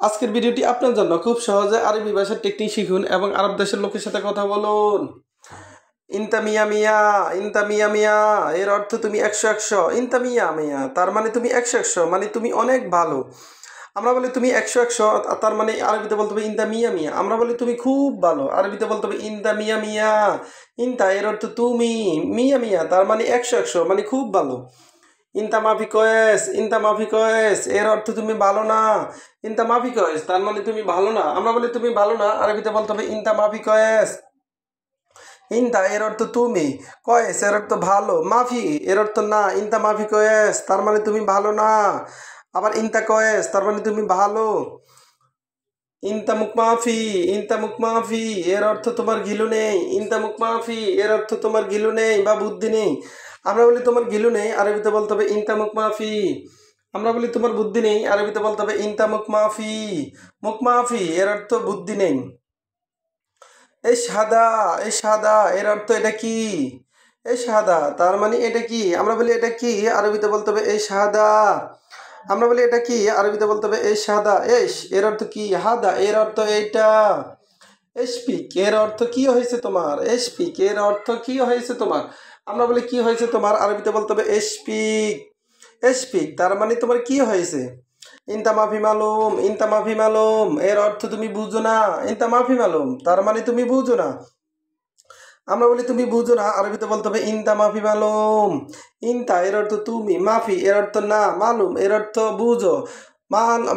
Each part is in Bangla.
আজকের ভিডিওটি আপনার জন্য খুব সহজে আরবি ভাষার টেকনিক শিখুন এবং আরব দেশের লোকের সাথে কথা বলুন। ইনতা মিয়া মিয়া, ইনতা মিয়া মিয়া এর অর্থ তুমি 100 ইনতা মিয়া মিয়া তার মানে তুমি 100 মানে তুমি অনেক ভালো। আমরা বলি তুমি 100 তার মানে আরবিতে বলতে হবে ইনতা মিয়া মিয়া। আমরা বলি তুমি খুব ভালো, আরবিতে বলতে হবে ইনতা মিয়া মিয়া। ইনতা এর অর্থ তুমি, মিয়া মিয়া তার মানে 100 মানে খুব ভালো। ইনতা মাফি কয়েস, ইনতা মাফি কয়েস এর অর্থ তুমি ভালো না। ইনতা মাফি কয়েস তার মানে তুমি ভালো না। আমরা বলি তুমি ভালো না, আরবিতে বলতে হবে ইনতা মাফি কয়েস। ইনতা এর অর্থ তুমি, কয়েস এর অর্থ ভালো, মাফি এর অর্থ না। ইনতা মাফি কয়েস তার মানে তুমি ভালো না। আবার ইনতা কয়েস তার মানে তুমি ভালো। ইনতা মুকমাফি, ইনতা মুকমাফি এর অর্থ তোমার ঘিলু নেই। ইনতা মুকমাফি এর অর্থ তোমার ঘিলু নেই বা বুদ্ধি নেই। আমরা বলি তোমার ঘিলু নেই, আরবিতে বলতে হবে ইনতা মুকমাফি। আমরা বলি তোমার বুদ্ধি নেই, আরবিতে বলতে হবে ইনতা মুকমাফি। মুকমাফি এর অর্থ বুদ্ধি নেই। এই সাদা, এই সাদা এর অর্থ এটা কি? এই সাদা তার মানে এটা কি? আমরা বলি এটা কি, আরবিতে বলতে হবে এই সাদা। আমরা বলি এটা কি, আরবিতে বলতে হবে এই সাদা। এস এর অর্থ কি? হাদা এর অর্থ এইটা। এসপিক এর অর্থ কি হয়েছে তোমার? এসপিক এর অর্থ কি হয়েছে তোমার? আমরা বলি কি হয়েছে তোমার, আরবিতে বলতে হবে এসপিক। এসপিক তার মানে তোমার কি হয়েছে। ইনতা মাফি মালুম, ইনতা মাফি মালুম এর অর্থ তুমি বুঝো না। ইনতা মাফি মালুম তার মানে তুমি বুঝো না। আমরা বলি তুমি বুঝো না, আরবিতে বলতে হবে ইনতা মাফি মালুম। ইনতা এর অর্থ তুমি, মাফি এর অর্থ না, মালুম এর অর্থ বুঝো।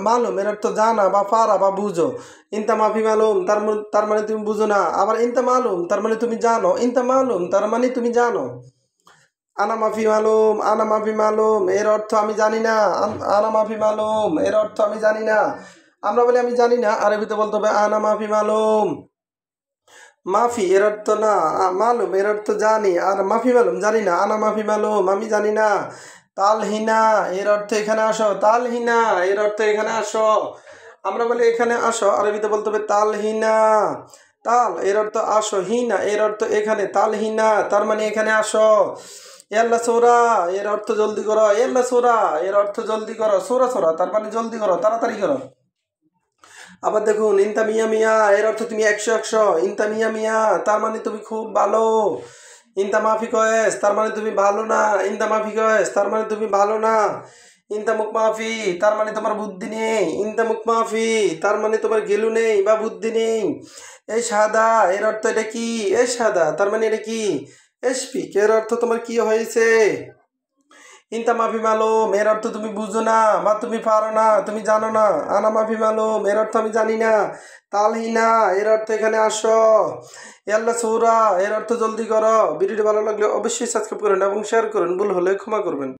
মালুম এর অর্থ জানা বা পারা বা বুঝো। ইনতা মাফি মালুম তার মানে তুমি বুঝো না। আবার ইনতা মালুম তার মানে তুমি জানো। ইনতা মালুম তার মানে তুমি জানো। আনা মাফি মালুম, আনা মাফি মালুম এর অর্থ আমি জানি না। আনা মাফি মালুম এর অর্থ আমি জানি না। আমরা বলি আমি জানি না, আরবিতে বলতে হবে আনা মাফি মালুম। মাফি এর অর্থ না, মালুম এর অর্থ জানি, আর মাফি মালুম জানি না। আনা মাফি মালুম আমি জানি না। তালহিনা এর অর্থ এখানে আসো। তালহিনা এর অর্থ এখানে আসো। আমরা বলি এখানে আসো, আরবিতে বলতে হবে তালহিনা। তাল এর অর্থ আসো, হিনা এর অর্থ এখানে। তালহিনা তার মানে এখানে আসো। ইয়াল্লা সোরা এর অর্থ জলদি করো। ইয়াল্লা সোরা এর অর্থ জলদি করো। সোরা সোরা তার মানে জলদি করো, তাড়াতাড়ি করো। আবার দেখুন ইনতা মিয়া মিয়া এর অর্থ তুমি 100। ইনতা মিয়া মিয়া তার মানে তুমি খুব ভালো। ইনতা মাফি কয়েস তার মানে তুমি ভালো না। ইনতা মাফি কয়েস তার মানে তুমি ভালো না। ইনতা মুকমাফি তার মানে তোমার বুদ্ধি নেই। ইনতা মুকমাফি তার মানে তোমার গেলু নেই বা বুদ্ধি নেই। এই সাদা এর অর্থ এটা কি? এই সাদা তার মানে এটা কি? এসপিক এর অর্থ তোমার কি হয়েছে। ইনতা মাফি মালুম এর অর্থ তুমি বুঝো না বা তুমি পারো না, তুমি জানো না। আনা মাফি মালুম এর অর্থ আমি জানি না। তালহিনা এর অর্থ এখানে আসো। ইয়াল্লা সৌরা এর অর্থ জলদি করো। ভিডিওটি ভালো লাগলে অবশ্যই সাবস্ক্রাইব করুন এবং শেয়ার করুন। ভুল হলে ক্ষমা করবেন।